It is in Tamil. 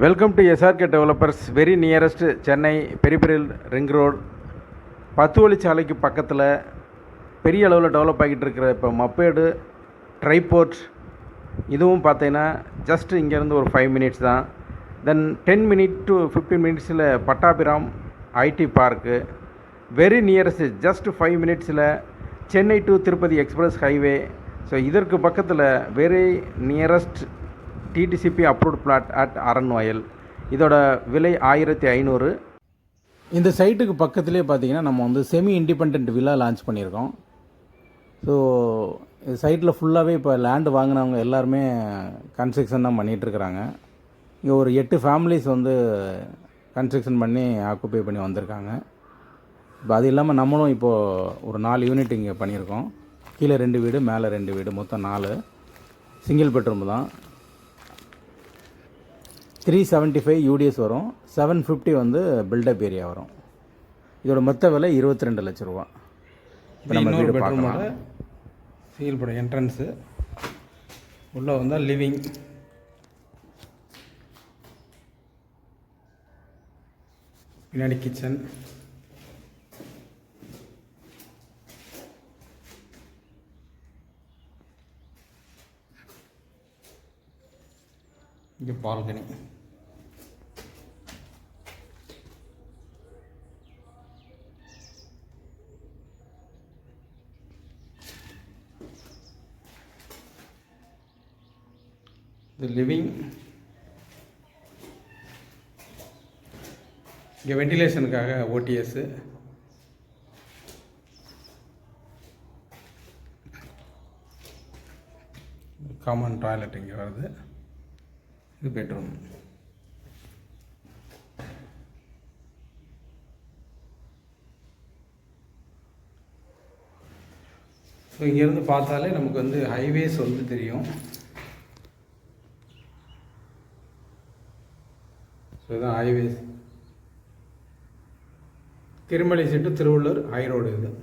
Welcome to SRK developers, very nearest Chennai peripheral ring road. 10 வழிச்சாலைக்கு பக்கத்தில் பெரிய அளவில் டெவலப் ஆகிட்டு இருக்கிற இப்போ மப்பேடு ட்ரைபோர்ட், இதுவும் பார்த்தீங்கன்னா ஜஸ்ட் இங்கேருந்து ஒரு 5 மினிட்ஸ் தான். தென் 10 மினிட் டு 15 மினிட்ஸில் Pattabiram IT park, very nearest just 5 மினிட்ஸில் Chennai to Tirupati express highway. So இதற்கு பக்கத்தில் very nearest DTCP approved plot at Aranvoyal. இதோட விலை 1500. இந்த சைட்டுக்கு பக்கத்துலேயே பார்த்தீங்கன்னா நம்ம வந்து செமி இண்டிபெண்ட் வில்லா லான்ச் பண்ணியிருக்கோம். ஸோ இந்த சைட்டில் ஃபுல்லாகவே இப்போ லேண்டு வாங்கினவங்க எல்லாருமே கன்ஸ்ட்ரக்ஷன் தான் பண்ணிகிட்ருக்குறாங்க. இங்கே ஒரு 8 ஃபேமிலிஸ் வந்து கன்ஸ்ட்ரக்ஷன் பண்ணி ஆக்குப்பை பண்ணி வந்திருக்காங்க. இப்போ அது இல்லாமல் நம்மளும் இப்போது ஒரு 4 யூனிட் இங்கே பண்ணியிருக்கோம். கீழே 2 வீடு, மேலே 2 வீடு, மொத்தம் 4 சிங்கிள் பெட்ரூம் தான். 375 யூடிஎஸ் வரும், 750 வந்து பில்டப் ஏரியா வரும். இதோட மொத்த விலை 22 லட்ச ரூபா. இப்போ நம்ம வீடு பார்க்கலாம். சீல் போட என்ட்ரன்ஸு உள்ளே வந்தால் லிவிங், பின்னாடி கிச்சன், இங்கே பால்கனி. இது லிவிங். இங்கே வெண்டிலேஷனுக்காக ஓடிஎஸ். காமன் டாய்லெட் இங்கே வருது. இது பெட்ரூம். ஸோ இங்கேருந்து பார்த்தாலே நமக்கு வந்து ஹைவேஸ் வந்து தெரியும். ஸோ இதுதான் highways. Tirumala to Tiruvallur high road இதுதான்.